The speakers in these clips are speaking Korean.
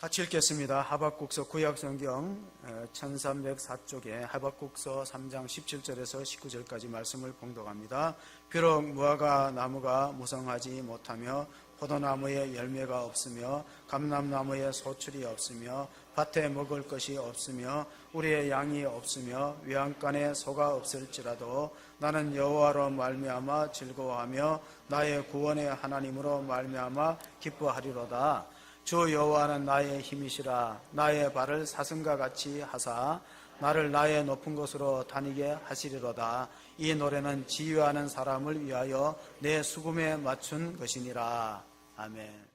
같이 읽겠습니다. 하박국서 구약성경 1304쪽에 하박국서 3장 17절에서 19절까지 말씀을 봉독합니다. 비록 무화과 나무가 무성하지 못하며 포도나무에 열매가 없으며 감람나무에 소출이 없으며 밭에 먹을 것이 없으며 우리의 양이 없으며 외양간에 소가 없을지라도 나는 여호와로 말미암아 즐거워하며 나의 구원의 하나님으로 말미암아 기뻐하리로다. 주 여호와는 나의 힘이시라. 나의 발을 사슴과 같이 하사 나를 나의 높은 곳으로 다니게 하시리로다. 이 노래는 지휘하는 사람을 위하여 내 수금에 맞춘 것이니라. 아멘.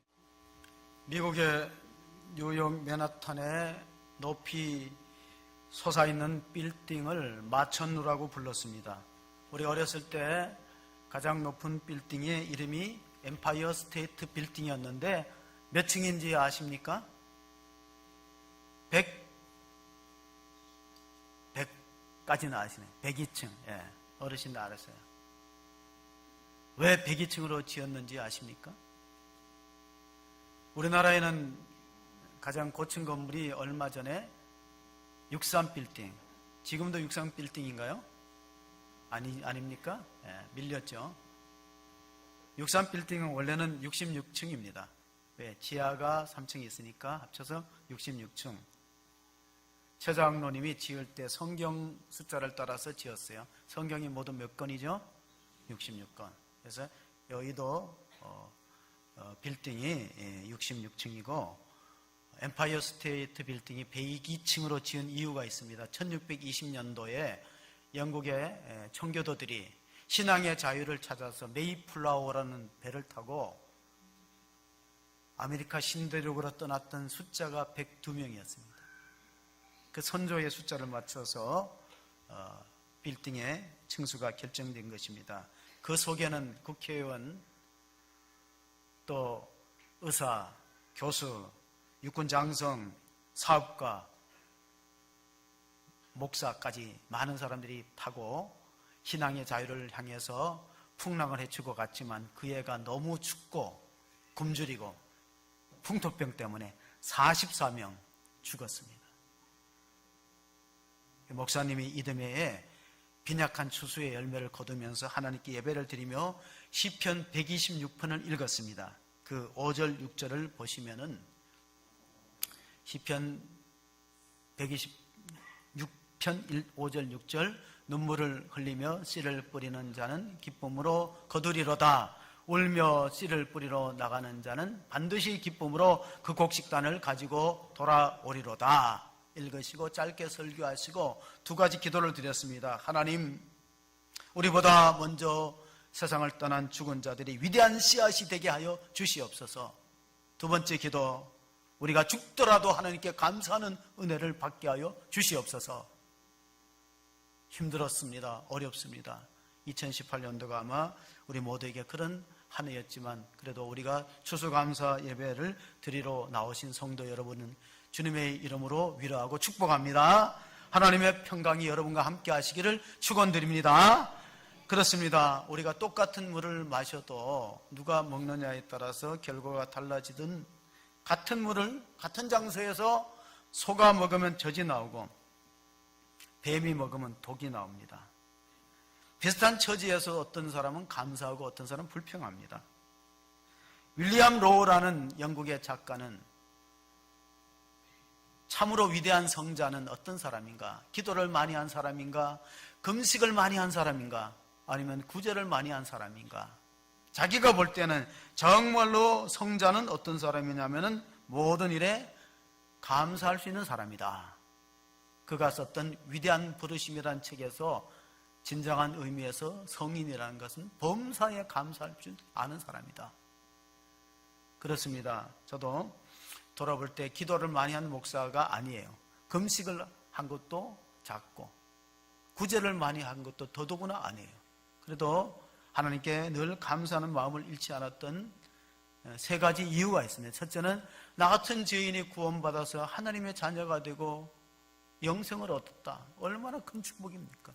미국의 뉴욕 맨하탄에 높이 솟아있는 빌딩을 마천루라고 불렀습니다. 우리 어렸을 때 가장 높은 빌딩의 이름이 엠파이어 스테이트 빌딩이었는데 몇 층인지 아십니까? 100까지는 아시네. 102층. 예, 어르신들 알았어요. 왜 102층으로 지었는지 아십니까? 우리나라에는 가장 고층 건물이 얼마 전에 63빌딩. 지금도 63빌딩인가요? 아닙니까? 예, 밀렸죠. 63빌딩은 원래는 66층입니다. 왜? 지하가 3층이 있으니까 합쳐서 66층. 최장로님이 지을 때 성경 숫자를 따라서 지었어요. 성경이 모두 몇 권이죠? 66권. 그래서 여의도 빌딩이 66층이고 엠파이어 스테이트 빌딩이 102층으로 지은 이유가 있습니다. 1620년도에 영국의 청교도들이 신앙의 자유를 찾아서 메이플라워라는 배를 타고 아메리카 신대륙으로 떠났던 숫자가 102명이었습니다. 그 선조의 숫자를 맞춰서 빌딩의 층수가 결정된 것입니다. 그 속에는 국회의원, 또 의사, 교수, 육군 장성, 사업가, 목사까지 많은 사람들이 타고 신앙의 자유를 향해서 풍랑을 헤치고 갔지만 그 해가 너무 춥고 굶주리고 풍토병 때문에 44명 죽었습니다. 목사님이 이듬해에 빈약한 추수의 열매를 거두면서 하나님께 예배를 드리며 시편 126편을 읽었습니다. 그 5절 6절을 보시면은 시편 126편 5절 6절 눈물을 흘리며 씨를 뿌리는 자는 기쁨으로 거두리로다. 울며 씨를 뿌리러 나가는 자는 반드시 기쁨으로 그 곡식단을 가지고 돌아오리로다. 읽으시고 짧게 설교하시고 두 가지 기도를 드렸습니다. 하나님, 우리보다 먼저 세상을 떠난 죽은 자들이 위대한 씨앗이 되게 하여 주시옵소서. 두 번째 기도, 우리가 죽더라도 하나님께 감사하는 은혜를 받게 하여 주시옵소서. 힘들었습니다. 어렵습니다. 2018년도가 아마 우리 모두에게 그런 한 해였지만 그래도 우리가 추수감사 예배를 드리러 나오신 성도 여러분은 주님의 이름으로 위로하고 축복합니다. 하나님의 평강이 여러분과 함께 하시기를 축원드립니다. 그렇습니다. 우리가 똑같은 물을 마셔도 누가 먹느냐에 따라서 결과가 달라지든 같은 물을 같은 장소에서 소가 먹으면 젖이 나오고 뱀이 먹으면 독이 나옵니다. 비슷한 처지에서 어떤 사람은 감사하고 어떤 사람은 불평합니다. 윌리엄 로우라는 영국의 작가는 참으로 위대한 성자는 어떤 사람인가? 기도를 많이 한 사람인가? 금식을 많이 한 사람인가? 아니면 구제를 많이 한 사람인가? 자기가 볼 때는 정말로 성자는 어떤 사람이냐면은 모든 일에 감사할 수 있는 사람이다. 그가 썼던 위대한 부르심이라는 책에서 진정한 의미에서 성인이라는 것은 범사에 감사할 줄 아는 사람이다. 그렇습니다. 저도 돌아볼 때 기도를 많이 한 목사가 아니에요. 금식을 한 것도 작고 구제를 많이 한 것도 더더구나 아니에요. 그래도 하나님께 늘 감사하는 마음을 잃지 않았던 세 가지 이유가 있습니다. 첫째는 나 같은 죄인이 구원받아서 하나님의 자녀가 되고 영생을 얻었다. 얼마나 큰 축복입니까?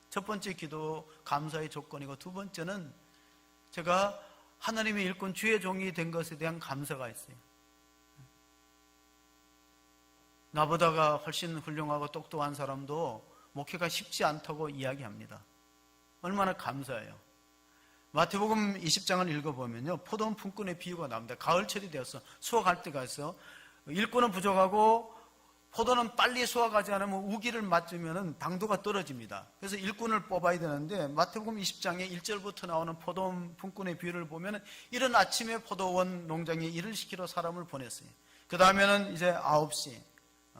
첫 번째 기도 감사의 조건이고 두 번째는 제가 하나님의 일꾼 주의 종이 된 것에 대한 감사가 있어요. 나보다가 훨씬 훌륭하고 똑똑한 사람도 목회가 쉽지 않다고 이야기합니다. 얼마나 감사해요. 마태복음 20장을 읽어보면요, 포도원 품꾼의 비유가 나옵니다. 가을철이 되어서 수확할 때가 있어. 일꾼은 부족하고 포도는 빨리 수확하지 않으면 우기를 맞으면 당도가 떨어집니다. 그래서 일꾼을 뽑아야 되는데 마태복음 20장에 1절부터 나오는 포도원 품꾼의 비유를 보면 이른 아침에 포도원 농장에 일을 시키러 사람을 보냈어요. 그 다음에는 이제 9시,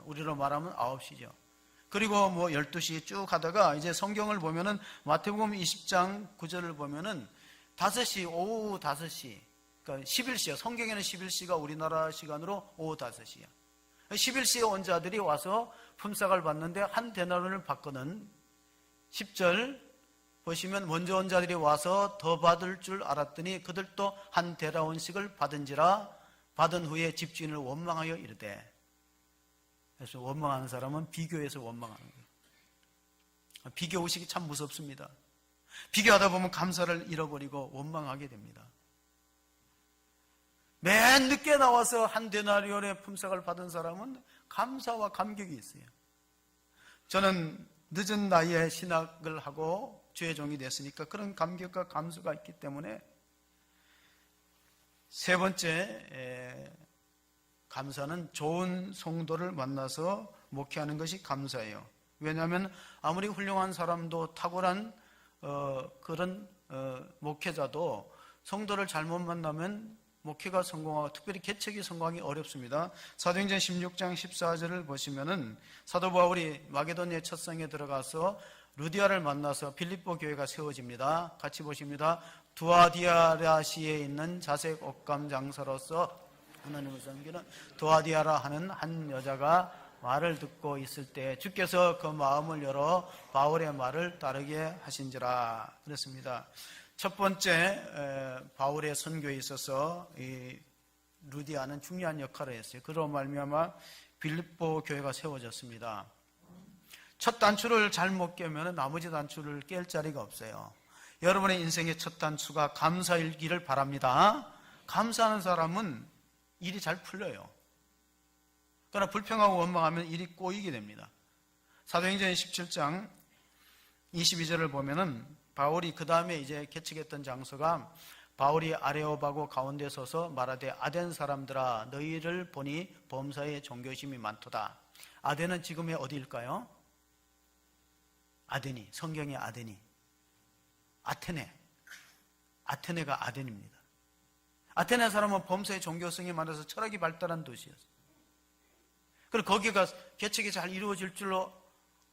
우리로 말하면 9시죠. 그리고 뭐 12시 쭉 하다가 이제 성경을 보면은 마태복음 20장 9절을 보면은 5시, 오후 5시, 그러니까 11시요. 성경에는 11시가 우리나라 시간으로 오후 5시야. 11시에 온 자들이 와서 품삯을 받는데 한 데나리온을 받거든. 10절 보시면 먼저 온 자들이 와서 더 받을 줄 알았더니 그들도 한 데나리온씩을 받은지라. 받은 후에 집주인을 원망하여 이르되. 그래서 원망하는 사람은 비교해서 원망하는 거예요. 비교 의식이 참 무섭습니다. 비교하다 보면 감사를 잃어버리고 원망하게 됩니다. 맨 늦게 나와서 한 데나리온의 품삯을 받은 사람은 감사와 감격이 있어요. 저는 늦은 나이에 신학을 하고 주의 종이 됐으니까 그런 감격과 감수가 있기 때문에 세 번째 감사는 좋은 성도를 만나서 목회하는 것이 감사예요. 왜냐하면 아무리 훌륭한 사람도 탁월한 그런 목회자도 성도를 잘못 만나면 목회가 성공하고 특별히 개척이 성공하기 어렵습니다. 사도행전 16장 14절을 보시면은 사도 바울이 마게도니아 첫 성에 들어가서 루디아를 만나서 빌립보 교회가 세워집니다. 같이 보십니다. 두아디아라시에 있는 자색 옷감 장사로서 하나님을 섬기는 두아디아라 하는 한 여자가 말을 듣고 있을 때 주께서 그 마음을 열어 바울의 말을 따르게 하신지라 그랬습니다. 첫 번째 바울의 선교에 있어서 이 루디아는 중요한 역할을 했어요. 그로 말미암아 빌립보 교회가 세워졌습니다. 첫 단추를 잘못 깨면 나머지 단추를 깰 자리가 없어요. 여러분의 인생의 첫 단추가 감사일기를 바랍니다. 감사하는 사람은 일이 잘 풀려요. 그러나 불평하고 원망하면 일이 꼬이게 됩니다. 사도행전 17장 22절을 보면은 바울이 그 다음에 이제 개척했던 장소가 바울이 아레오바고 가운데 서서 말하되 아덴 사람들아 너희를 보니 범사에 종교심이 많도다. 아덴은 지금의 어디일까요? 아데니, 성경의 아데니, 아테네가 아덴입니다. 아테네 사람은 범사에 종교성이 많아서 철학이 발달한 도시였어요. 그리고 거기가 개척이 잘 이루어질 줄로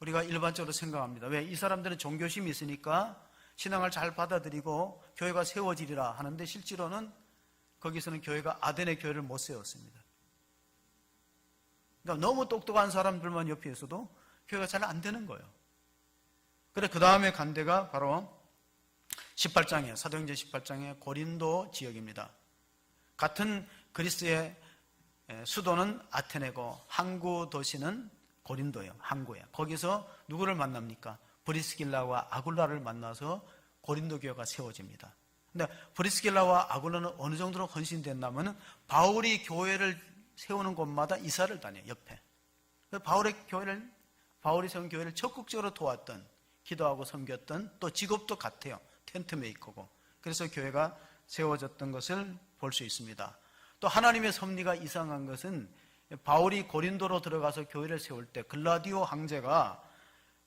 우리가 일반적으로 생각합니다. 왜? 이 사람들은 종교심이 있으니까 신앙을 잘 받아들이고 교회가 세워지리라 하는데 실제로는 거기서는 교회가 아덴의 교회를 못 세웠습니다. 그러니까 너무 똑똑한 사람들만 옆에 있어도 교회가 잘 안 되는 거예요. 그래 그 다음에 간 데가 바로 18장이에요. 사도행전 18장의 고린도 지역입니다. 같은 그리스의 수도는 아테네고 항구 도시는 고린도예요. 항구예요. 거기서 누구를 만납니까? 브리스길라와 아굴라를 만나서 고린도 교회가 세워집니다. 근데 브리스길라와 아굴라는 어느 정도로 헌신됐냐면 바울이 교회를 세우는 곳마다 이사를 다녀요. 옆에. 바울이 세운 교회를 적극적으로 도왔던, 기도하고 섬겼던, 또 직업도 같아요. 텐트 메이커고. 그래서 교회가 세워졌던 것을 볼 수 있습니다. 또 하나님의 섭리가 이상한 것은 바울이 고린도로 들어가서 교회를 세울 때 글라디오 황제가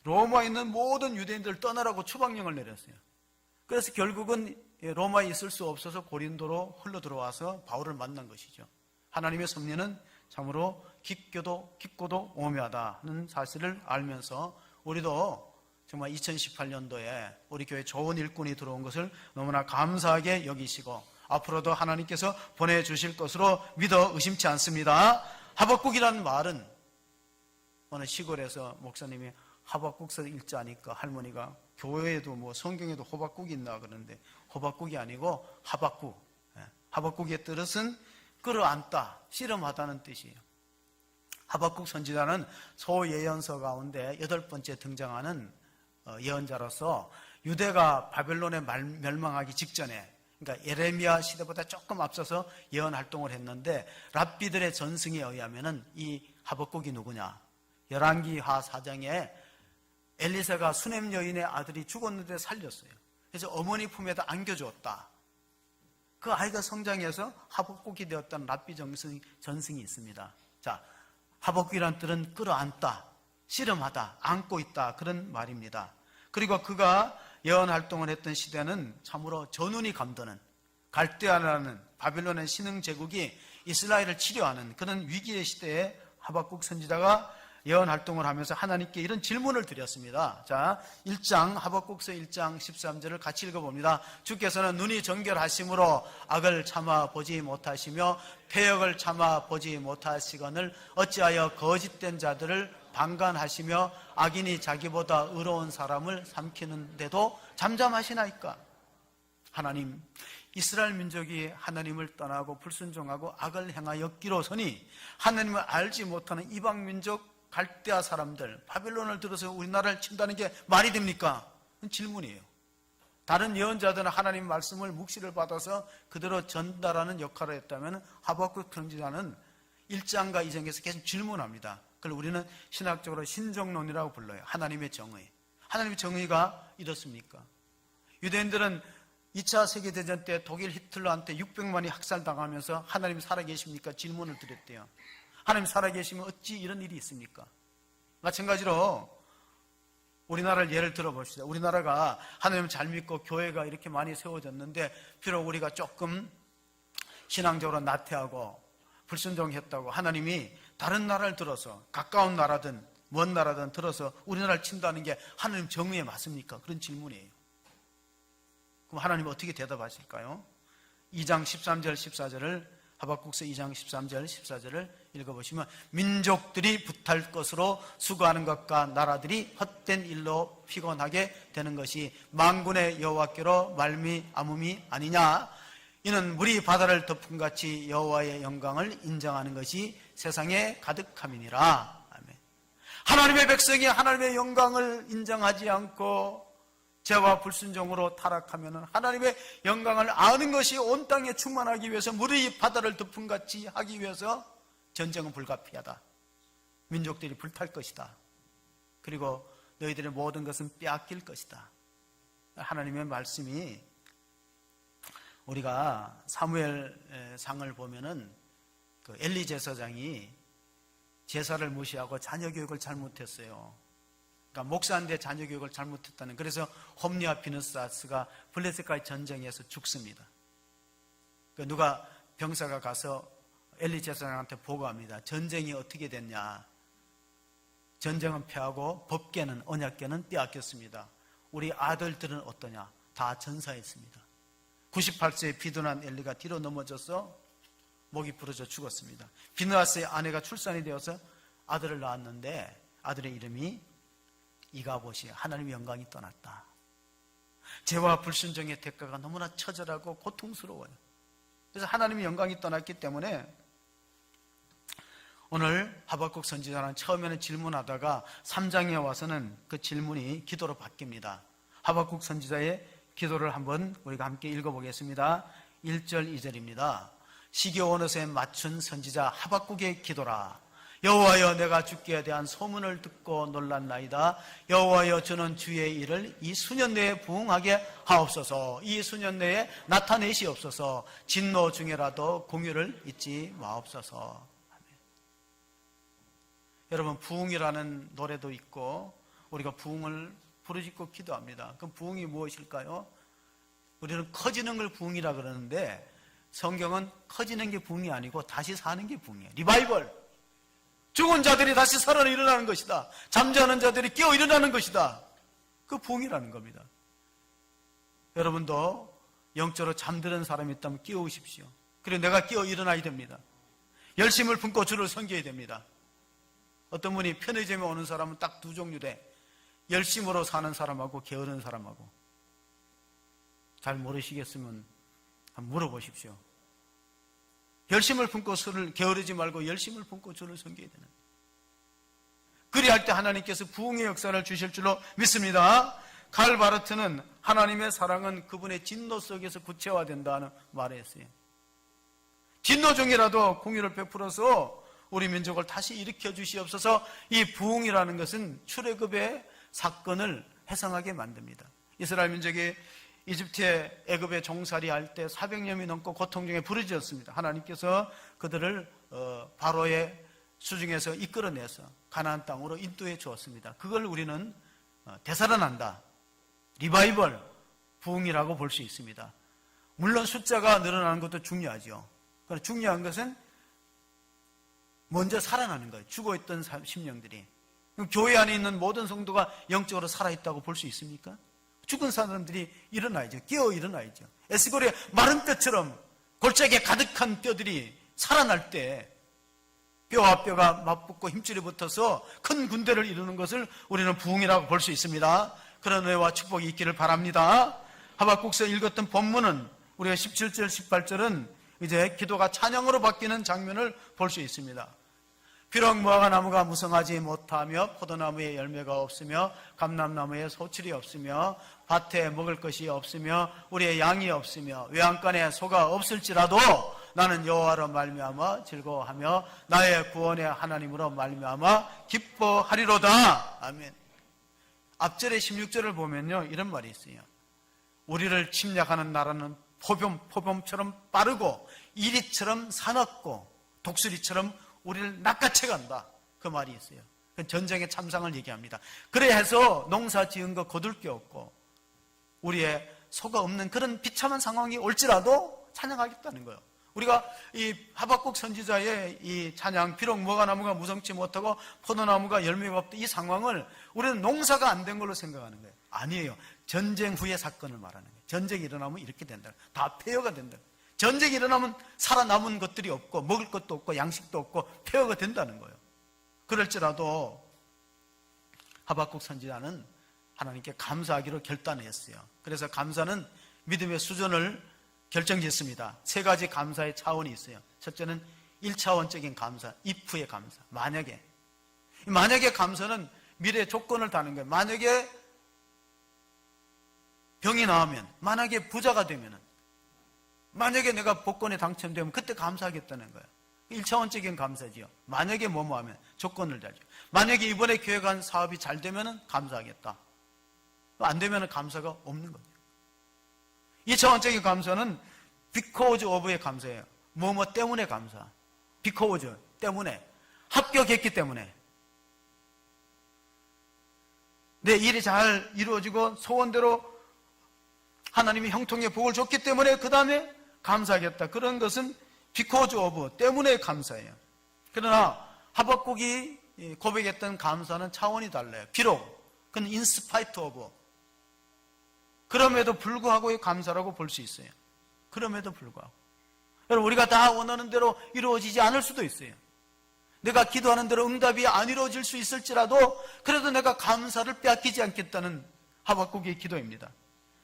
로마에 있는 모든 유대인들을 떠나라고 추방령을 내렸어요. 그래서 결국은 로마에 있을 수 없어서 고린도로 흘러 들어와서 바울을 만난 것이죠. 하나님의 섭리는 참으로 깊고도 오묘하다는 사실을 알면서 우리도 정말 2018년도에 우리 교회 좋은 일꾼이 들어온 것을 너무나 감사하게 여기시고 앞으로도 하나님께서 보내주실 것으로 믿어 의심치 않습니다. 하박국이라는 말은 어느 시골에서 목사님이 하박국서 읽자니까 할머니가 교회에도 뭐 성경에도 호박국이 있나 그러는데 호박국이 아니고 하박국. 하박국의 뜻은 끌어안다, 씨름하다는 뜻이에요. 하박국 선지자는 소예언서 가운데 8번째 등장하는 예언자로서 유대가 바벨론에 멸망하기 직전에, 그러니까 예레미야 시대보다 조금 앞서서 예언 활동을 했는데 랍비들의 전승에 의하면은 이 하박국이 누구냐? 열왕기하 4장에 엘리사가 수넴 여인의 아들이 죽었는데 살렸어요. 그래서 어머니 품에다 안겨주었다. 그 아이가 성장해서 하박국이 되었다는 랍비 전승이 있습니다. 자, 하박국이란 뜻은 끌어안다, 씨름하다, 안고 있다, 그런 말입니다. 그리고 그가 예언 활동을 했던 시대는 참으로 전운이 감도는, 갈대아라는 바빌론의 신흥 제국이 이스라엘을 치료하는 그런 위기의 시대에 하박국 선지자가 예언 활동을 하면서 하나님께 이런 질문을 드렸습니다. 자, 하박국서 1장 13절을 같이 읽어봅니다. 주께서는 눈이 정결하심으로 악을 참아 보지 못하시며 패역을 참아 보지 못하시거늘 어찌하여 거짓된 자들을 방관하시며 악인이 자기보다 의로운 사람을 삼키는데도 잠잠하시나이까? 하나님, 이스라엘 민족이 하나님을 떠나고 불순종하고 악을 행하였기로서니 하나님을 알지 못하는 이방 민족 갈대아 사람들, 바빌론을 들어서 우리나라를 친다는 게 말이 됩니까? 질문이에요. 다른 예언자들은 하나님 말씀을 묵시를 받아서 그대로 전달하는 역할을 했다면 하박국 선지자는 1장과 2장에서 계속 질문합니다. 그걸 우리는 신학적으로 신정론이라고 불러요. 하나님의 정의. 하나님의 정의가 이렇습니까? 유대인들은 2차 세계대전 때 독일 히틀러한테 600만이 학살당하면서 하나님 살아계십니까? 질문을 드렸대요. 하나님 살아계시면 어찌 이런 일이 있습니까? 마찬가지로 우리나라를 예를 들어봅시다. 우리나라가 하나님을 잘 믿고 교회가 이렇게 많이 세워졌는데 비록 우리가 조금 신앙적으로 나태하고 불순종했다고 하나님이 다른 나라를 들어서 가까운 나라든 먼 나라든 들어서 우리나라를 친다는 게 하나님 정의에 맞습니까? 그런 질문이에요. 그럼 하나님은 어떻게 대답하실까요? 2장 13절 14절을 하박국서 2장 13절 14절을 읽어보시면 민족들이 붙할 것으로 수고하는 것과 나라들이 헛된 일로 피곤하게 되는 것이 만군의 여호와께로 말미암음이 아니냐. 이는 물이 바다를 덮음같이 여호와의 영광을 인정하는 것이 세상에 가득함이니라. 아멘. 하나님의 백성이 하나님의 영광을 인정하지 않고 죄와 불순종으로 타락하면 하나님의 영광을 아는 것이 온 땅에 충만하기 위해서 물이 바다를 덮음같이 하기 위해서 전쟁은 불가피하다. 민족들이 불탈 것이다. 그리고 너희들의 모든 것은 빼앗길 것이다. 하나님의 말씀이 우리가 사무엘상을 보면은 그 엘리 제사장이 제사를 무시하고 자녀 교육을 잘못했어요. 그러니까 목사인데 자녀 교육을 잘못했다는. 그래서 홈리와 비느사스가 블레셋과의 전쟁에서 죽습니다. 그러니까 누가 병사가 가서 엘리 제사장한테 보고합니다. 전쟁이 어떻게 됐냐? 전쟁은 패하고 법궤는 언약궤는 빼앗겼습니다. 우리 아들들은 어떠냐? 다 전사했습니다. 98세에 비둔한 엘리가 뒤로 넘어져서 목이 부러져 죽었습니다. 비느하스의 아내가 출산이 되어서 아들을 낳았는데 아들의 이름이 이가봇이 하나님의 영광이 떠났다. 죄와 불순종의 대가가 너무나 처절하고 고통스러워요. 그래서 하나님의 영광이 떠났기 때문에 오늘 하박국 선지자는 처음에는 질문하다가 3장에 와서는 그 질문이 기도로 바뀝니다. 하박국 선지자의 기도를 한번 우리가 함께 읽어보겠습니다. 1절 2절입니다. 시기온옷에 맞춘 선지자 하박국의 기도라. 여호와여, 내가 주께 대한 소문을 듣고 놀랐나이다. 여호와여, 저는 주의 일을 이 수년 내에 부응하게 하옵소서. 이 수년 내에 나타내시옵소서. 진노 중에라도 공유를 잊지 마옵소서. 아멘. 여러분, 부응이라는 노래도 있고 우리가 부응을 부르짖고 기도합니다. 그럼 부응이 무엇일까요? 우리는 커지는 걸 부응이라 그러는데 성경은 커지는 게 부응이 아니고 다시 사는 게 부응이에요. 리바이벌. 죽은 자들이 다시 살아 일어나는 것이다. 잠자는 자들이 깨어 일어나는 것이다. 그 부흥이라는 겁니다. 여러분도 영적으로 잠드는 사람이 있다면 깨우십시오. 그리고 내가 깨어 일어나야 됩니다. 열심을 품고 주를 섬겨야 됩니다. 어떤 분이 편의점에 오는 사람은 딱 두 종류래. 열심으로 사는 사람하고 게으른 사람하고. 잘 모르시겠으면 한번 물어보십시오. 열심을 품고 주를 게으르지 말고 열심을 품고 주를 섬겨야 되는. 그리할 때 하나님께서 부흥의 역사를 주실 줄로 믿습니다. 칼 바르트는 하나님의 사랑은 그분의 진노 속에서 구체화된다는 말을 했어요. 진노 중이라도 공의를 베풀어서 우리 민족을 다시 일으켜 주시옵소서. 이 부흥이라는 것은 출애굽의 사건을 회상하게 만듭니다. 이스라엘 민족이 이집트의 애굽에 종살이할 때 400년이 넘고 고통 중에 부르짖었습니다. 하나님께서 그들을 바로의 수중에서 이끌어내서 가나안 땅으로 인도해 주었습니다. 그걸 우리는 되살아난다, 리바이벌, 부흥이라고 볼 수 있습니다. 물론 숫자가 늘어나는 것도 중요하죠. 그러나 중요한 것은 먼저 살아나는 거예요. 죽어있던 심령들이. 교회 안에 있는 모든 성도가 영적으로 살아있다고 볼 수 있습니까? 죽은 사람들이 일어나야죠. 깨어 일어나야죠. 에스골의 마른 뼈처럼 골짜기에 가득한 뼈들이 살아날 때 뼈와 뼈가 맞붙고 힘줄이 붙어서 큰 군대를 이루는 것을 우리는 부흥이라고 볼 수 있습니다. 그런 은혜와 축복이 있기를 바랍니다. 하박국서 읽었던 본문은 우리가 17절, 18절은 이제 기도가 찬양으로 바뀌는 장면을 볼 수 있습니다. 비록 무화과 나무가 무성하지 못하며 포도나무에 열매가 없으며 감람나무에 소출이 없으며 밭에 먹을 것이 없으며 우리의 양이 없으며 외양간에 소가 없을지라도 나는 여호와로 말미암아 즐거워하며 나의 구원의 하나님으로 말미암아 기뻐하리로다. 아멘. 앞절의 16절을 보면요, 이런 말이 있어요. 우리를 침략하는 나라는 포범처럼 빠르고 이리처럼 사납고 독수리처럼 우리를 낚아채 간다. 그 말이 있어요. 전쟁의 참상을 얘기합니다. 그래 해서 농사 지은 거 거둘 게 없고 우리의 소가 없는 그런 비참한 상황이 올지라도 찬양하겠다는 거예요. 우리가 이 하박국 선지자의 이 찬양, 비록 무화과나무가 무성치 못하고 포도나무가 열매가 없다, 이 상황을 우리는 농사가 안 된 걸로 생각하는 거예요. 아니에요. 전쟁 후의 사건을 말하는 거예요. 전쟁이 일어나면 이렇게 된다. 다 폐허가 된다. 전쟁이 일어나면 살아남은 것들이 없고 먹을 것도 없고 양식도 없고 폐허가 된다는 거예요. 그럴지라도 하박국 선지자는 하나님께 감사하기로 결단했어요. 그래서 감사는 믿음의 수준을 결정짓습니다. 세 가지 감사의 차원이 있어요. 첫째는 1차원적인 감사, if의 감사. 만약의 감사는 미래의 조건을 다는 거예요. 만약에 병이 나으면, 만약에 부자가 되면, 만약에 내가 복권에 당첨되면 그때 감사하겠다는 거예요. 1차원적인 감사지요. 만약에 뭐하면 조건을 달죠. 만약에 이번에 계획한 사업이 잘 되면 감사하겠다. 안 되면 감사가 없는 거죠. 2차원적인 감사는 because of의 감사예요. 뭐뭐 때문에 감사. because 때문에. 합격했기 때문에. 내 일이 잘 이루어지고 소원대로 하나님이 형통의 복을 줬기 때문에 그 다음에 감사하겠다. 그런 것은 because of 때문에 감사해요. 그러나 하박국이 고백했던 감사는 차원이 달라요. 비록 그건 in spite of, 그럼에도 불구하고의 감사라고 볼 수 있어요. 그럼에도 불구하고. 여러분, 우리가 다 원하는 대로 이루어지지 않을 수도 있어요. 내가 기도하는 대로 응답이 안 이루어질 수 있을지라도 그래도 내가 감사를 빼앗기지 않겠다는 하박국의 기도입니다.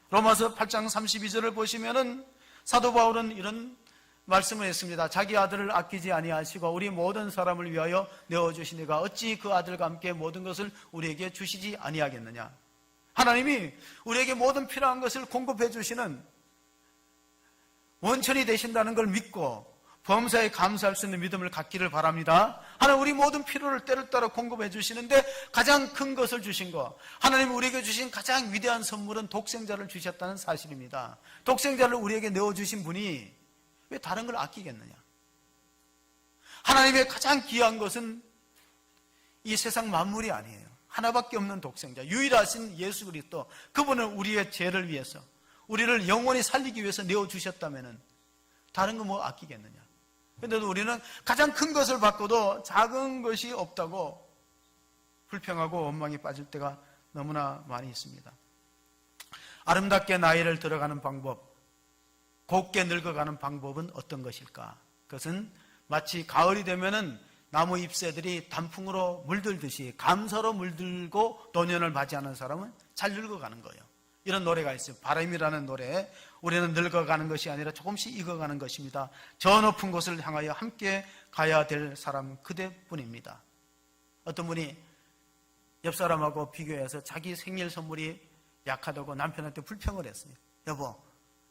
로마서 8장 32절을 보시면은 사도 바울은 이런 말씀을 했습니다. 자기 아들을 아끼지 아니하시고 우리 모든 사람을 위하여 내어주시니가 어찌 그 아들과 함께 모든 것을 우리에게 주시지 아니하겠느냐. 하나님이 우리에게 모든 필요한 것을 공급해 주시는 원천이 되신다는 걸 믿고 범사에 감사할 수 있는 믿음을 갖기를 바랍니다. 하나님, 우리 모든 필요를 때를 따라 공급해 주시는데 가장 큰 것을 주신 것, 하나님이 우리에게 주신 가장 위대한 선물은 독생자를 주셨다는 사실입니다. 독생자를 우리에게 내어주신 분이 왜 다른 걸 아끼겠느냐. 하나님의 가장 귀한 것은 이 세상 만물이 아니에요. 하나밖에 없는 독생자, 유일하신 예수 그리스도, 그분을 우리의 죄를 위해서, 우리를 영원히 살리기 위해서 내어주셨다면 다른 거 뭐 아끼겠느냐. 그런데도 우리는 가장 큰 것을 받고도 작은 것이 없다고 불평하고 원망에 빠질 때가 너무나 많이 있습니다. 아름답게 나이를 들어가는 방법, 곱게 늙어가는 방법은 어떤 것일까? 그것은 마치 가을이 되면은 나무 잎새들이 단풍으로 물들듯이 감사로 물들고 노년을 맞이하는 사람은 잘 늙어가는 거예요. 이런 노래가 있어요. 바람이라는 노래. 우리는 늙어가는 것이 아니라 조금씩 익어가는 것입니다. 저 높은 곳을 향하여 함께 가야 될 사람 그대뿐입니다. 어떤 분이 옆 사람하고 비교해서 자기 생일 선물이 약하다고 남편한테 불평을 했어요. 여보,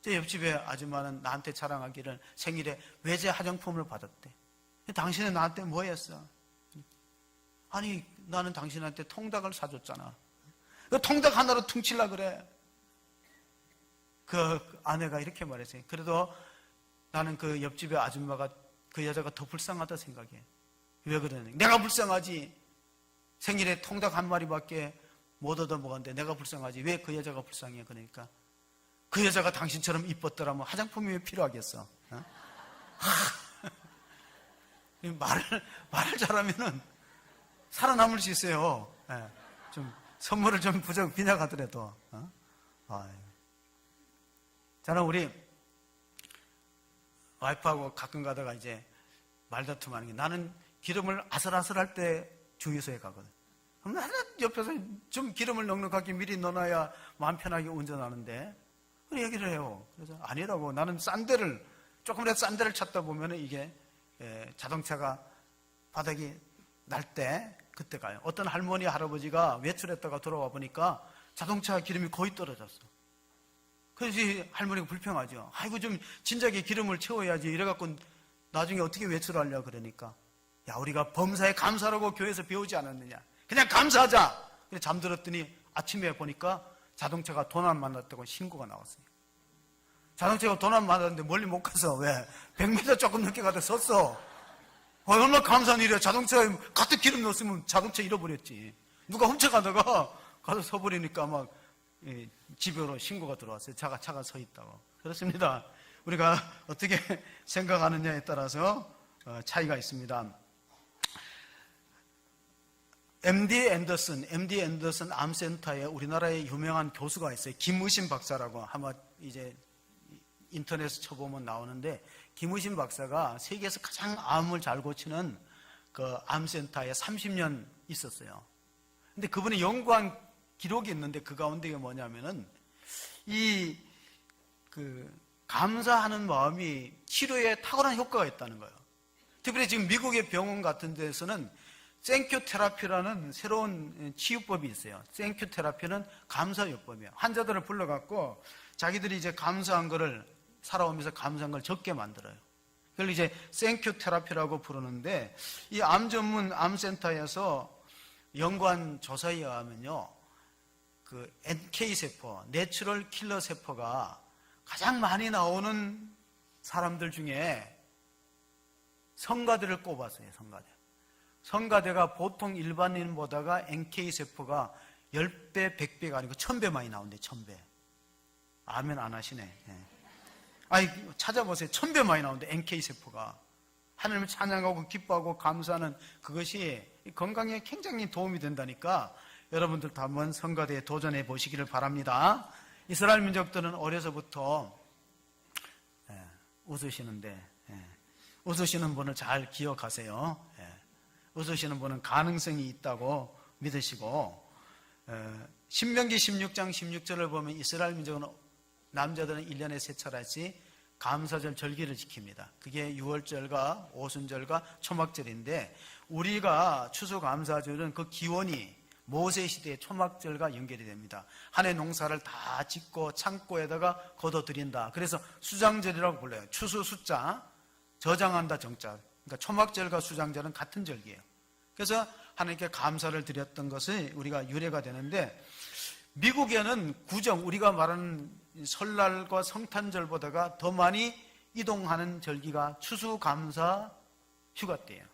저 옆집에 아줌마는 나한테 자랑하기를 생일에 외제 화장품을 받았대. 당신은 나한테 뭐 했어? 아니, 나는 당신한테 통닭을 사줬잖아. 그 통닭 하나로 퉁칠라 그래. 그 아내가 이렇게 말했어요. 그래도 나는 그 옆집의 아줌마가 그 여자가 더 불쌍하다 생각해. 왜 그러냐? 내가 불쌍하지. 생일에 통닭 한 마리밖에 못 얻어먹었는데 내가 불쌍하지. 왜 그 여자가 불쌍해? 그러니까 그 여자가 당신처럼 이뻤더라면 화장품이 왜 필요하겠어? 어? 말을 잘하면은 살아남을 수 있어요. 예. 좀 선물을 좀 빈약하더라도. 저는 우리 와이프하고 가끔 가다가 이제 말다툼하는 게, 나는 기름을 아슬아슬할 때 주유소에 가거든. 그럼 나는 옆에서 좀 기름을 넉넉하게 미리 넣어놔야 마음 편하게 운전하는데, 그런 얘기를 해요. 그래서 아니라고. 나는 조금이라도 싼 데를 찾다 보면은 이게 자동차가 바닥이 날 때 그때 가요. 어떤 할머니 할아버지가 외출했다가 돌아와 보니까 자동차 기름이 거의 떨어졌어. 그래서 할머니가 불평하죠. 아이고, 좀 진작에 기름을 채워야지. 이래갖고 나중에 어떻게 외출하려 그러니까, 야, 우리가 범사에 감사라고 교회에서 배우지 않았느냐. 그냥 감사하자. 그래 잠들었더니 아침에 보니까 자동차가 도난 만났다고 신고가 나왔어요. 자동차가 도난 만났는데 멀리 못 가서, 왜 100m 조금 늦게 가다 섰어. 얼마나 감사한 일이야. 자동차에 가득 기름 넣었으면 자동차 잃어버렸지. 누가 훔쳐가다가 가서 서버리니까 막 집으로 신고가 들어왔어요. 차가 서 있다고. 그렇습니다. 우리가 어떻게 생각하느냐에 따라서 차이가 있습니다. MD 앤더슨 암센터에 우리나라의 유명한 교수가 있어요. 김의신 박사라고. 아마 이제 인터넷에 쳐보면 나오는데, 김의신 박사가 세계에서 가장 암을 잘 고치는 그 암센터에 30년 있었어요. 근데 그분이 연구한 기록이 있는데, 그 가운데 이게 뭐냐면은, 감사하는 마음이 치료에 탁월한 효과가 있다는 거예요. 특별히 지금 미국의 병원 같은 데서는 땡큐 테라피라는 새로운 치유법이 있어요. 땡큐 테라피는 감사요법이에요. 환자들을 불러갖고 자기들이 이제 감사한 거를, 살아오면서 감사한 걸 적게 만들어요. 그걸 이제 땡큐 테라피라고 부르는데, 이 암 전문 암센터에서 연구한 조사에 의하면요, 그 NK세포, 내추럴 킬러 세포가 가장 많이 나오는 사람들 중에 성가대를 꼽았어요. 성가대가 보통 일반인보다가 NK세포가 10배, 100배가 아니고 1000배 많이 나온대. 1000배. 아멘 안 하시네. 예. 아니, 찾아보세요. 1000배 많이 나오는데, NK세포가. 하나님을 찬양하고 기뻐하고 감사하는 그것이 건강에 굉장히 도움이 된다니까, 여러분들도 한번 성가대에 도전해 보시기를 바랍니다. 이스라엘 민족들은 어려서부터 웃으시는데, 웃으시는 분을 잘 기억하세요. 웃으시는 분은 가능성이 있다고 믿으시고, 신명기 16장 16절을 보면 이스라엘 민족은, 남자들은 1년에 3차례씩 감사절 절기를 지킵니다. 그게 유월절과 오순절과 초막절인데, 우리가 추수감사절은 그 기원이 모세시대의 초막절과 연결이 됩니다. 한 해 농사를 다 짓고 창고에다가 걷어들인다. 그래서 수장절이라고 불러요. 추수 숫자, 저장한다 정자. 그러니까 초막절과 수장절은 같은 절기예요. 그래서 하나님께 감사를 드렸던 것이 우리가 유래가 되는데, 미국에는 구정, 우리가 말하는 설날과 성탄절보다가 더 많이 이동하는 절기가 추수감사 휴가때예요.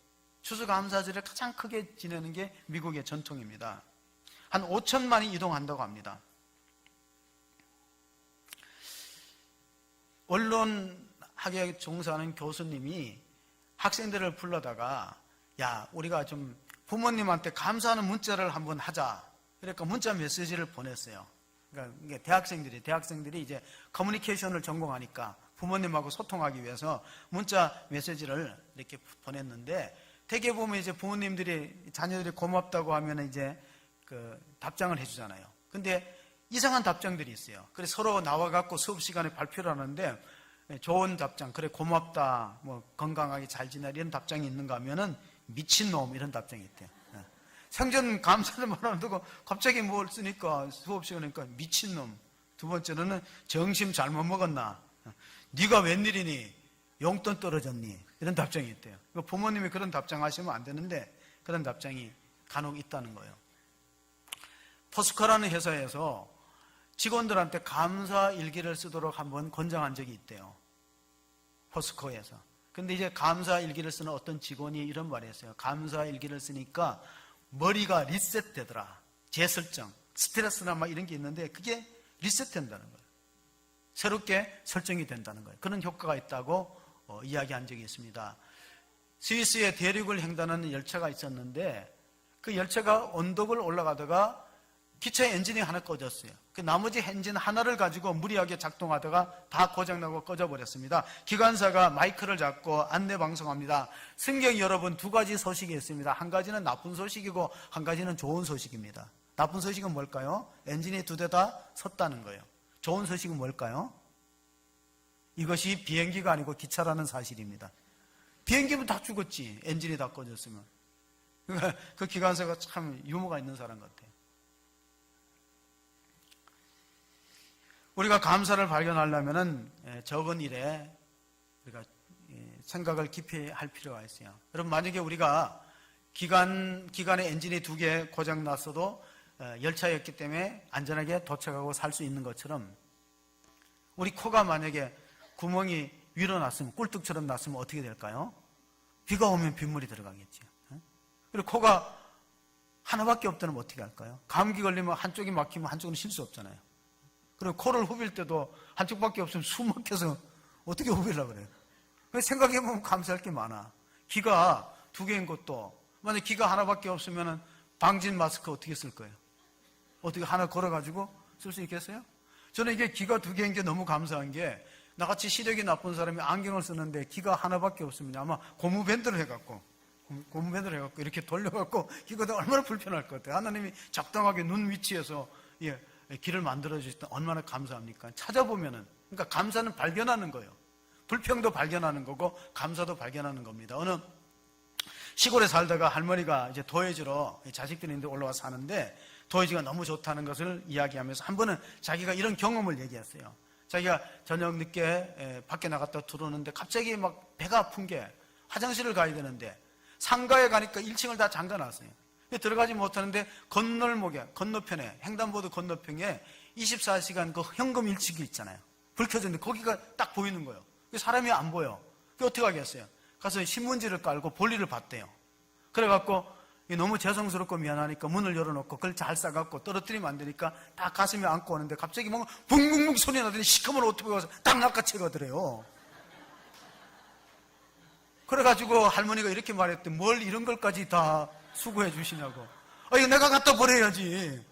추수감사절을 가장 크게 지내는 게 미국의 전통입니다. 한 5천만이 이동한다고 합니다. 언론학에 종사하는 교수님이 학생들을 불러다가, 야, 우리가 좀 부모님한테 감사하는 문자를 한번 하자. 그러니까 문자 메시지를 보냈어요. 그러니까 대학생들이 이제 커뮤니케이션을 전공하니까 부모님하고 소통하기 위해서 문자 메시지를 이렇게 보냈는데, 대개 보면 이제 부모님들이 자녀들이 고맙다고 하면 이제 그 답장을 해주잖아요. 근데 이상한 답장들이 있어요. 그래서 서로 나와갖고 수업 시간에 발표를 하는데, 좋은 답장, 그래 고맙다, 뭐 건강하게 잘 지내, 이런 답장이 있는가 하면은 미친놈, 이런 답장이 있대요. 생전 감사를 말하는데 갑자기 뭘 쓰니까 수업 시간이니까 미친놈. 두 번째로는 정심 잘못 먹었나, 네가 웬일이니, 용돈 떨어졌니, 이런 답장이 있대요. 부모님이 그런 답장하시면 안 되는데 그런 답장이 간혹 있다는 거예요. 포스코라는 회사에서 직원들한테 감사 일기를 쓰도록 한번 권장한 적이 있대요. 포스코에서. 근데 이제 감사 일기를 쓰는 어떤 직원이 이런 말을 했어요. 감사 일기를 쓰니까 머리가 리셋되더라. 재설정, 스트레스나 막 이런 게 있는데 그게 리셋된다는 거예요. 새롭게 설정이 된다는 거예요. 그런 효과가 있다고 이야기한 적이 있습니다. 스위스에 대륙을 횡단하는 열차가 있었는데 그 열차가 언덕을 올라가다가 기차의 엔진이 하나 꺼졌어요. 그 나머지 엔진 하나를 가지고 무리하게 작동하다가 다 고장나고 꺼져버렸습니다. 기관사가 마이크를 잡고 안내 방송합니다. 승객 여러분, 두 가지 소식이 있습니다. 한 가지는 나쁜 소식이고 한 가지는 좋은 소식입니다. 나쁜 소식은 뭘까요? 엔진이 두 대 다 섰다는 거예요. 좋은 소식은 뭘까요? 이것이 비행기가 아니고 기차라는 사실입니다. 비행기면 다 죽었지. 엔진이 다 꺼졌으면. 그 기관사가 참 유머가 있는 사람 같아요. 우리가 감사를 발견하려면은 적은 일에 우리가 생각을 깊이 할 필요가 있어요. 여러분, 만약에 우리가 기관의 엔진이 두 개 고장 났어도 열차였기 때문에 안전하게 도착하고 살 수 있는 것처럼 우리 코가 만약에 구멍이 위로 났으면, 꿀뚝처럼 났으면 어떻게 될까요? 비가 오면 빗물이 들어가겠죠. 그리고 코가 하나밖에 없다면 어떻게 할까요? 감기 걸리면 한쪽이 막히면 한쪽은 쉴 수 없잖아요. 그리고 코를 후빌 때도 한쪽밖에 없으면 숨 막혀서 어떻게 후빌려고 그래요? 생각해보면 감사할 게 많아. 귀가 두 개인 것도, 만약 귀가 하나밖에 없으면 방진 마스크 어떻게 쓸 거예요? 어떻게 하나 걸어가지고 쓸 수 있겠어요? 저는 이게 귀가 두 개인 게 너무 감사한 게, 나같이 시력이 나쁜 사람이 안경을 쓰는데 귀가 하나밖에 없으면 아마 고무밴드를 해갖고 이렇게 돌려갖고 귀가 얼마나 불편할 것 같아요. 하나님이 적당하게 눈 위치에서 길을 만들어주실 때 얼마나 감사합니까? 찾아보면은, 그러니까 감사는 발견하는 거예요. 불평도 발견하는 거고 감사도 발견하는 겁니다. 어느 시골에 살다가 할머니가 이제 도해지로 자식들이 있는데 올라와 사는데 도해지가 너무 좋다는 것을 이야기하면서 한 번은 자기가 이런 경험을 얘기했어요. 자기가 저녁 늦게 밖에 나갔다 들어오는데 갑자기 막 배가 아픈 게 화장실을 가야 되는데 상가에 가니까 1층을 다 잠가놨어요. 들어가지 못하는데 건너편에, 횡단보도 건너편에 24시간 그 현금 일찍이 있잖아요. 불 켜졌는데 거기가 딱 보이는 거예요. 사람이 안 보여. 그게 어떻게 하겠어요? 가서 신문지를 깔고 볼일을 봤대요. 그래갖고 너무 죄송스럽고 미안하니까 문을 열어놓고 그걸 잘 싸갖고 떨어뜨리면 안 되니까 딱 가슴에 안고 오는데 갑자기 뭔가 붕붕붕 소리 나더니 시커먼 오토바이 와서 딱 낚아채가더래요. 그래가지고 할머니가 이렇게 말했대. 뭘 이런 걸까지 다 수고해 주시냐고. 이거 내가 갖다 버려야지.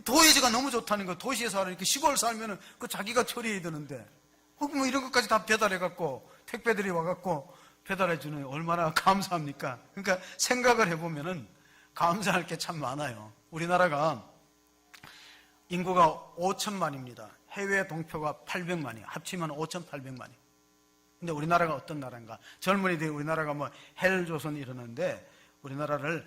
도시가 너무 좋다는 거. 도시에 살으니까 시골 살면은 그 자기가 처리해야 되는데. 뭐 이런 것까지 다 배달해갖고 택배들이 와갖고 배달해주는 얼마나 감사합니까? 그러니까 생각을 해보면은 감사할 게 참 많아요. 우리나라가 인구가 5천만입니다. 해외 동표가 800만이에요. 합치면 5,800만이에요. 근데 우리나라가 어떤 나라인가? 젊은이들이 우리나라가 뭐 헬조선 이러는데 우리나라를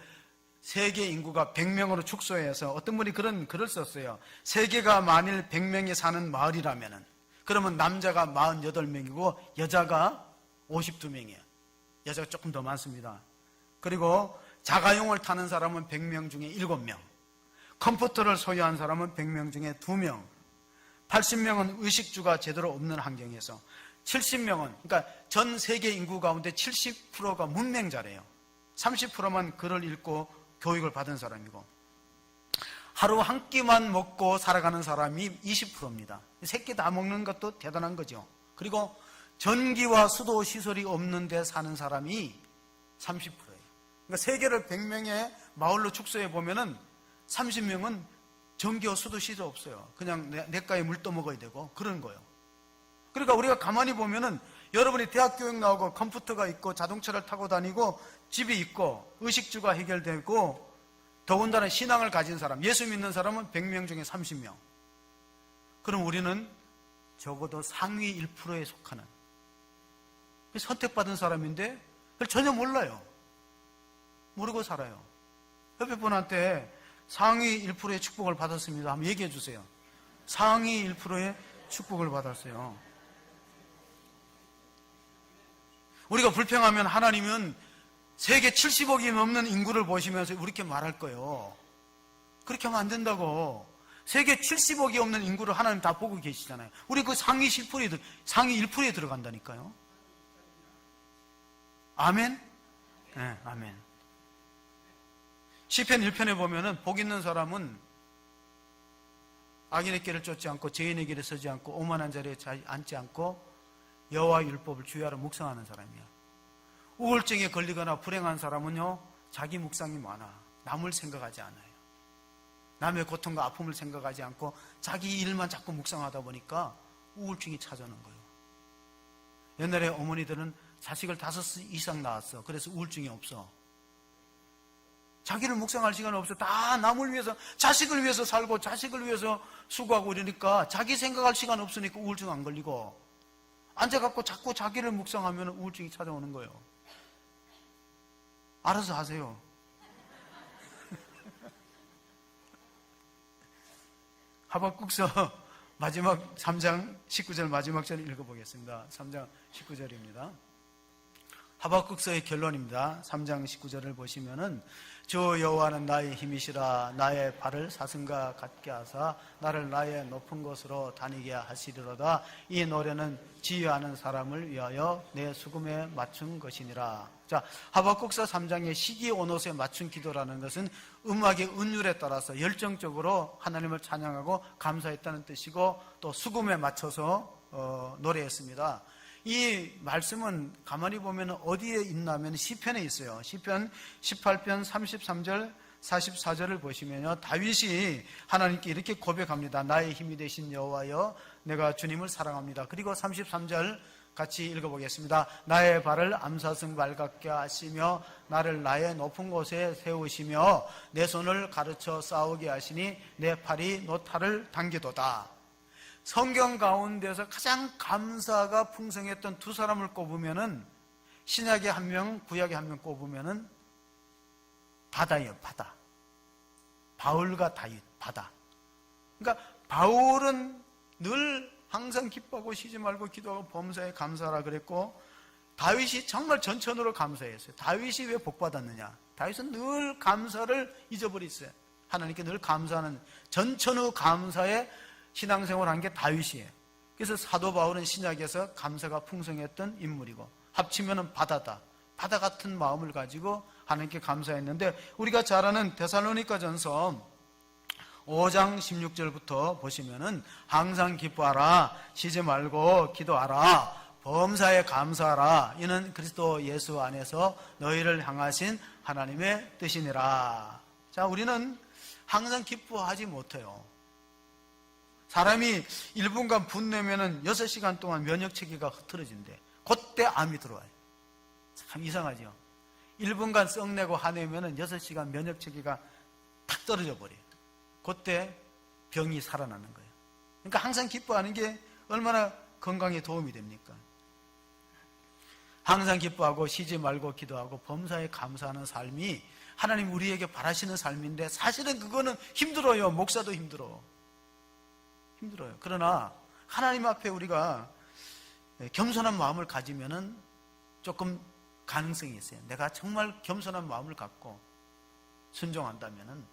세계 인구가 100명으로 축소해서 어떤 분이 그런 글을 썼어요. 세계가 만일 100명이 사는 마을이라면은 그러면 남자가 48명이고 여자가 52명이에요. 여자가 조금 더 많습니다. 그리고 자가용을 타는 사람은 100명 중에 7명, 컴퓨터를 소유한 사람은 100명 중에 2명, 80명은 의식주가 제대로 없는 환경에서 70명은, 그러니까 전 세계 인구 가운데 70%가 문맹자래요. 30%만 글을 읽고 교육을 받은 사람이고 하루 한 끼만 먹고 살아가는 사람이 20%입니다. 세 끼 다 먹는 것도 대단한 거죠. 그리고 전기와 수도 시설이 없는 데 사는 사람이 30%예요. 그러니까 세계를 100명의 마을로 축소해 보면은 30명은 전기와 수도 시설 없어요. 그냥 냇가에 물 떠먹어야 되고 그런 거예요. 그러니까 우리가 가만히 보면은 여러분이 대학 교육 나오고 컴퓨터가 있고 자동차를 타고 다니고 집이 있고 의식주가 해결되고 더군다나 신앙을 가진 사람, 예수 믿는 사람은 100명 중에 30명. 그럼 우리는 적어도 상위 1%에 속하는 선택받은 사람인데 그걸 전혀 몰라요. 모르고 살아요. 옆에 분한테 상위 1%의 축복을 받았습니다. 한번 얘기해 주세요. 상위 1%의 축복을 받았어요. 우리가 불평하면 하나님은 세계 70억이 넘는 인구를 보시면서 이렇게 말할 거예요. 그렇게 하면 안 된다고. 세계 70억이 없는 인구를 하나님 다 보고 계시잖아요. 우리 그 상위 1%에 들어간다니까요. 아멘? 네, 아멘. 시편 1편에 보면은 복 있는 사람은 악인의 길을 쫓지 않고 죄인의 길에 서지 않고 오만한 자리에 앉지 않고 여호와의 율법을 주야로 묵상하는 사람이야. 우울증에 걸리거나 불행한 사람은요, 자기 묵상이 많아. 남을 생각하지 않아요. 남의 고통과 아픔을 생각하지 않고 자기 일만 자꾸 묵상하다 보니까 우울증이 찾아오는 거예요. 옛날에 어머니들은 자식을 5 이상 낳았어. 그래서 우울증이 없어. 자기를 묵상할 시간이 없어. 다 남을 위해서, 자식을 위해서 살고 자식을 위해서 수고하고 이러니까 자기 생각할 시간 없으니까 우울증 안 걸리고, 앉아갖고 자꾸 자기를 묵상하면 우울증이 찾아오는 거예요. 알아서 하세요. 하박국서 마지막 3장 19절 마지막 절 읽어보겠습니다. 3장 19절입니다. 하박국서의 결론입니다. 3장 19절을 보시면은 주 여호와는 나의 힘이시라. 나의 발을 사슴과 같게 하사 나를 나의 높은 곳으로 다니게 하시리로다. 이 노래는 지휘하는 사람을 위하여 내 수금에 맞춘 것이니라. 자, 하박국서 3장의 시기 오롯에 맞춘 기도라는 것은 음악의 은율에 따라서 열정적으로 하나님을 찬양하고 감사했다는 뜻이고, 또 수금에 맞춰서 노래했습니다. 이 말씀은 가만히 보면 어디에 있냐면 시편에 있어요. 시편 18편 33절 44절을 보시면요, 다윗이 하나님께 이렇게 고백합니다. 나의 힘이 되신 여호와여, 내가 주님을 사랑합니다. 그리고 33절 같이 읽어보겠습니다. 나의 발을 암사슴 발 같게 하시며 나를 나의 높은 곳에 세우시며 내 손을 가르쳐 싸우게 하시니 내 팔이 노탈을 당기도다. 성경 가운데서 가장 감사가 풍성했던 두 사람을 꼽으면은, 신약의 한 명, 구약의 한 명 꼽으면은 바다예요, 바다. 바울과 다윗, 바다. 그러니까 바울은 늘 항상 기뻐하고 쉬지 말고 기도하고 범사에 감사하라 그랬고, 다윗이 정말 전천후로 감사했어요. 다윗이 왜 복받았느냐? 다윗은 늘 감사를 잊어버렸어요. 하나님께 늘 감사하는 전천후 감사에 신앙생활을 한 게 다윗이에요. 그래서 사도 바울은 신약에서 감사가 풍성했던 인물이고, 합치면 바다다. 바다 같은 마음을 가지고 하나님께 감사했는데, 우리가 잘 아는 데살로니가전서 5장 16절부터 보시면은 항상 기뻐하라, 쉬지 말고 기도하라, 범사에 감사하라, 이는 그리스도 예수 안에서 너희를 향하신 하나님의 뜻이니라. 자, 우리는 항상 기뻐하지 못해요. 사람이 1분간 분내면은 6시간 동안 면역체계가 흐트러진대. 그때 암이 들어와요. 참 이상하죠. 1분간 썩내고 화내면은 6시간 면역체계가 탁 떨어져 버려요. 그때 병이 살아나는 거예요. 그러니까 항상 기뻐하는 게 얼마나 건강에 도움이 됩니까? 항상 기뻐하고 쉬지 말고 기도하고 범사에 감사하는 삶이 하나님 우리에게 바라시는 삶인데, 사실은 그거는 힘들어요. 목사도 힘들어요. 그러나 하나님 앞에 우리가 겸손한 마음을 가지면은 조금 가능성이 있어요. 내가 정말 겸손한 마음을 갖고 순종한다면은,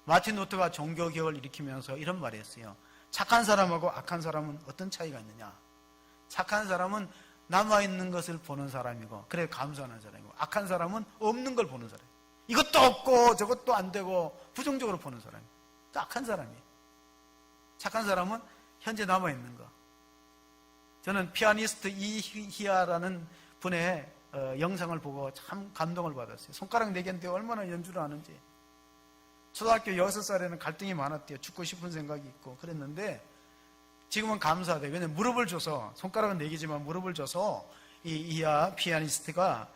마틴 루터가 종교개혁을 일으키면서 이런 말을 했어요. 착한 사람하고 악한 사람은 어떤 차이가 있느냐? 착한 사람은 남아있는 것을 보는 사람이고, 그래 감사하는 사람이고, 악한 사람은 없는 걸 보는 사람이에요. 이것도 없고 저것도 안 되고 부정적으로 보는 사람이에요. 악한 사람이에요. 착한 사람은 현재 남아있는 거. 저는 피아니스트 이희아라는 분의 영상을 보고 참 감동을 받았어요. 손가락 4개인데 얼마나 연주를 하는지. 초등학교 6살에는 갈등이 많았대요. 죽고 싶은 생각이 있고 그랬는데, 지금은 감사하대요. 왜냐면 무릎을 줘서, 손가락은 4개지만 무릎을 줘서 이 이희아 피아니스트가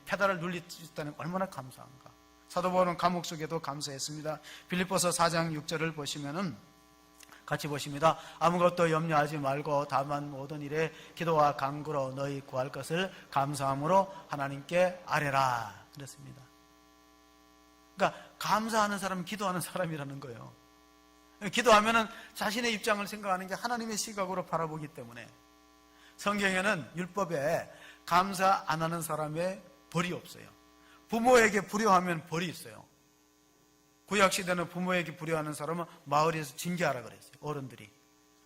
페달을 눌릴 수 있다는 얼마나 감사한가. 사도 바울은 감옥 속에도 감사했습니다. 빌립보서 4장 6절을 보시면은 같이 보십니다. 아무것도 염려하지 말고 다만 모든 일에 기도와 간구로 너희 구할 것을 감사함으로 하나님께 아뢰라 그랬습니다. 그러니까 감사하는 사람은 기도하는 사람이라는 거예요. 기도하면은 자신의 입장을 생각하는 게 하나님의 시각으로 바라보기 때문에, 성경에는 율법에 감사 안 하는 사람의 벌이 없어요. 부모에게 불효하면 벌이 있어요. 구약시대는 부모에게 불효하는 사람은 마을에서 징계하라 그랬어요, 어른들이.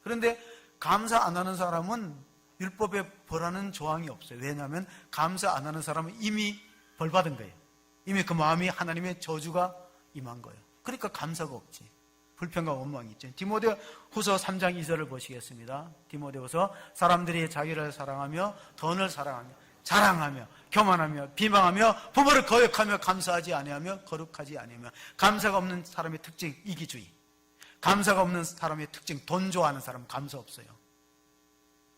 그런데 감사 안 하는 사람은 율법에 벌하는 조항이 없어요. 왜냐하면 감사 안 하는 사람은 이미 벌 받은 거예요. 이미 그 마음이 하나님의 저주가 임한 거예요. 그러니까 감사가 없지. 불평과 원망이 있죠. 디모데후서 3장 2절을 보시겠습니다. 디모데후서 사람들이 자기를 사랑하며 돈을 사랑하며 자랑하며 교만하며 비방하며 부모를 거역하며 감사하지 아니하며 거룩하지 아니하며. 감사가 없는 사람의 특징 이기주의. 감사가 없는 사람의 특징 돈 좋아하는 사람 감사 없어요.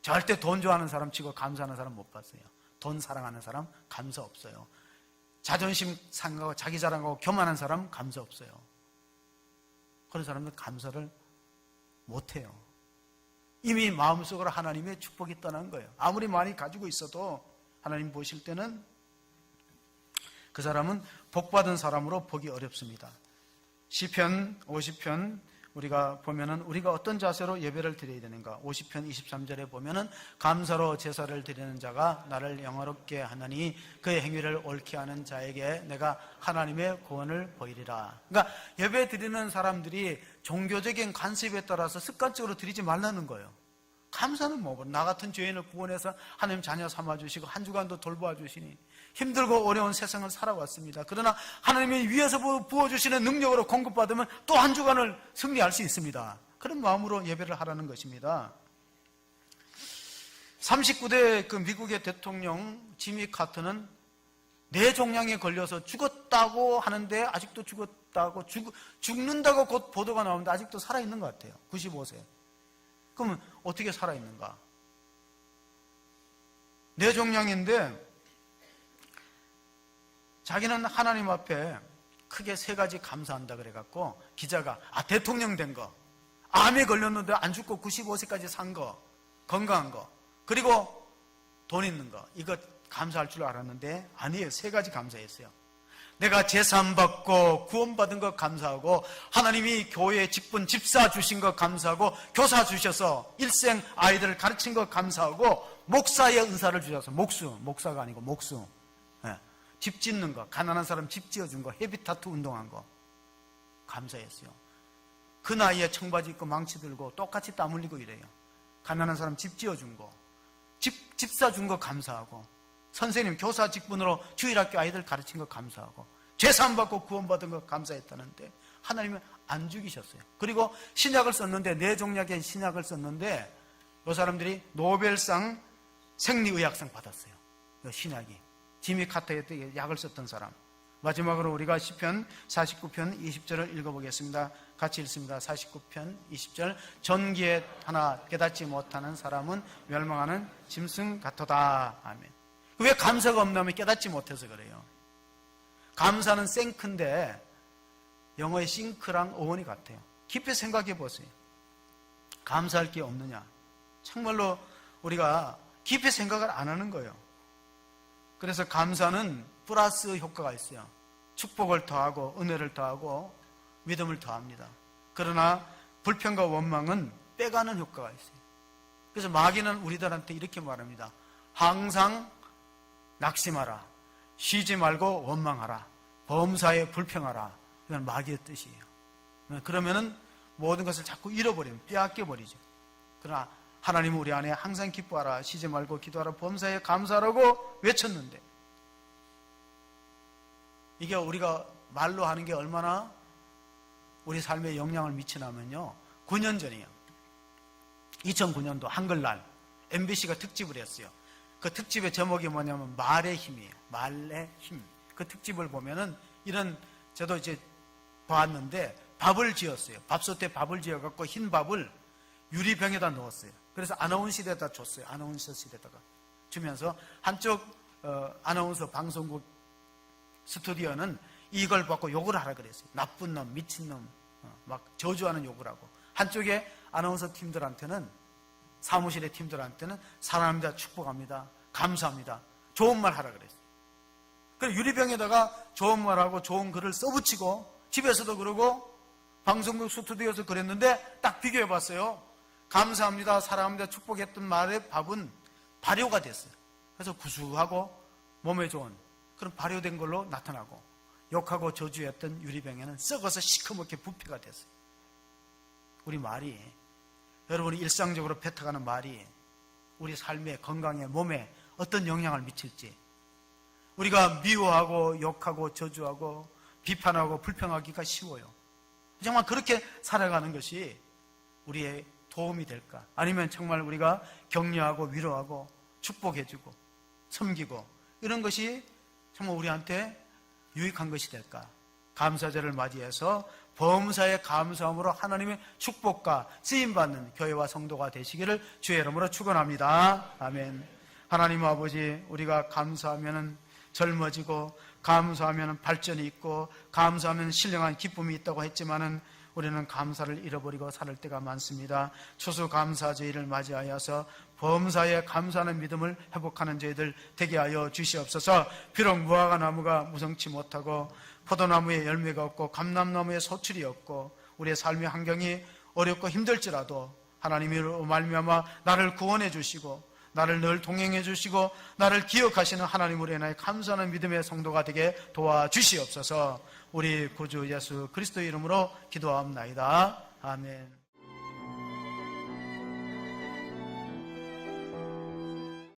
절대 돈 좋아하는 사람 치고 감사하는 사람 못 봤어요. 돈 사랑하는 사람 감사 없어요. 자존심 상하고 자기 자랑하고 교만한 사람 감사 없어요. 그런 사람들 감사를 못해요. 이미 마음속으로 하나님의 축복이 떠난 거예요. 아무리 많이 가지고 있어도 하나님 보실 때는 그 사람은 복받은 사람으로 보기 어렵습니다. 시편 50편 우리가 보면은 우리가 어떤 자세로 예배를 드려야 되는가? 50편 23절에 보면은 감사로 제사를 드리는 자가 나를 영화롭게 하나니 그의 행위를 옳게 하는 자에게 내가 하나님의 구원을 보이리라. 그러니까 예배 드리는 사람들이 종교적인 관습에 따라서 습관적으로 드리지 말라는 거예요. 감사는 뭐 나 같은 죄인을 구원해서 하나님 자녀 삼아주시고 한 주간도 돌보아주시니 힘들고 어려운 세상을 살아왔습니다. 그러나 하나님이 위에서 부어주시는 능력으로 공급받으면 또 한 주간을 승리할 수 있습니다. 그런 마음으로 예배를 하라는 것입니다. 39대 그 미국의 대통령 지미 카터는 뇌종양에 걸려서 죽었다고 하는데 아직도 죽는다고 곧 보도가 나오는데 아직도 살아있는 것 같아요. 95세. 그러면 어떻게 살아있는가? 뇌종양인데 자기는 하나님 앞에 크게 세 가지 감사한다 그래갖고 기자가 대통령 된 거, 암에 걸렸는데 안 죽고 95세까지 산 거, 건강한 거, 그리고 돈 있는 거, 이거 감사할 줄 알았는데 아니에요. 세 가지 감사했어요. 내가 제사 받고 구원받은 것 감사하고 하나님이 교회 직분 집사 주신 것 감사하고 교사 주셔서 일생 아이들을 가르친 것 감사하고 목사의 은사를 주셔서 목사가 아니고 목수, 집 짓는 거, 가난한 사람 집 지어준 거, 헤비타트 운동한 거 감사했어요. 그 나이에 청바지 입고 망치 들고 똑같이 땀 흘리고 이래요. 가난한 사람 집 지어준 거, 집사 준 거 감사하고 선생님 교사 직분으로 주일학교 아이들 가르친 거 감사하고 죄사함 받고 구원받은 거 감사했다는데 하나님은 안 죽이셨어요. 그리고 신약을 썼는데 뇌종양의 신약을 썼는데 이 사람들이 노벨상 생리의학상 받았어요. 이 신약이 지미 카터에 약을 썼던 사람. 마지막으로 우리가 시편 49편 20절을 읽어보겠습니다. 같이 읽습니다. 49편 20절. 전기에 하나 깨닫지 못하는 사람은 멸망하는 짐승 같도다. 아멘. 왜 감사가 없냐면 깨닫지 못해서 그래요. 감사는 생크인데 영어의 싱크랑 어원이 같아요. 깊이 생각해 보세요. 감사할 게 없느냐? 정말로 우리가 깊이 생각을 안 하는 거예요. 그래서 감사는 플러스 효과가 있어요. 축복을 더하고 은혜를 더하고 믿음을 더합니다. 그러나 불평과 원망은 빼가는 효과가 있어요. 그래서 마귀는 우리들한테 이렇게 말합니다. 항상 낙심하라. 쉬지 말고 원망하라. 범사에 불평하라. 이건 마귀의 뜻이에요. 그러면은 모든 것을 자꾸 잃어버리면 빼앗겨버리죠. 그러나 하나님은 우리 안에 항상 기뻐하라. 쉬지 말고 기도하라. 범사에 감사하라고 외쳤는데 이게 우리가 말로 하는 게 얼마나 우리 삶에 영향을 미치냐면요. 9년 전이에요. 2009년도 한글날 MBC가 특집을 했어요. 그 특집의 제목이 뭐냐면 말의 힘이에요. 말의 힘. 그 특집을 보면은 이런 저도 이제 봤는데 밥을 지었어요. 밥솥에 밥을 지어갖고 흰 밥을 유리병에다 넣었어요. 그래서 아나운서에다 줬어요. 아나운서실에다가 주면서 한쪽 아나운서 방송국 스튜디오는 이걸 받고 욕을 하라 그랬어요. 나쁜 놈, 미친 놈, 막 저주하는 욕을 하고 한쪽에 아나운서 팀들한테는 사무실의 팀들한테는 사랑합니다, 축복합니다, 감사합니다, 좋은 말 하라 그랬어요. 그래서 유리병에다가 좋은 말하고 좋은 글을 써붙이고 집에서도 그러고 방송국 스튜디오에서 그랬는데 딱 비교해봤어요. 감사합니다, 사랑합니다, 축복했던 말의 밥은 발효가 됐어요. 그래서 구수하고 몸에 좋은 그런 발효된 걸로 나타나고, 욕하고 저주했던 유리병에는 썩어서 시커멓게 부패가 됐어요. 우리 말이, 여러분이 일상적으로 뱉어가는 말이 우리 삶에, 건강에, 몸에 어떤 영향을 미칠지, 우리가 미워하고 욕하고 저주하고 비판하고 불평하기가 쉬워요. 정말 그렇게 살아가는 것이 우리의 도움이 될까? 아니면 정말 우리가 격려하고 위로하고 축복해주고 섬기고 이런 것이 정말 우리한테 유익한 것이 될까? 감사절을 맞이해서 범사에 감사함으로 하나님의 축복과 쓰임받는 교회와 성도가 되시기를 주의 이름으로 축원합니다. 아멘. 하나님 아버지, 우리가 감사하면 젊어지고 감사하면 발전이 있고 감사하면 신령한 기쁨이 있다고 했지만은 우리는 감사를 잃어버리고 살 때가 많습니다. 추수감사주의를 맞이하여서 범사에 감사하는 믿음을 회복하는 저희들 되게 하여 주시옵소서. 비록 무화과 나무가 무성치 못하고 포도나무에 열매가 없고 감람나무에 소출이 없고 우리의 삶의 환경이 어렵고 힘들지라도 하나님으로 말미암아 나를 구원해 주시고 나를 늘 동행해 주시고 나를 기억하시는 하나님으로 인하여 감사하는 믿음의 성도가 되게 도와주시옵소서. 우리 구주 예수 그리스도의 이름으로 기도합나이다. 아멘.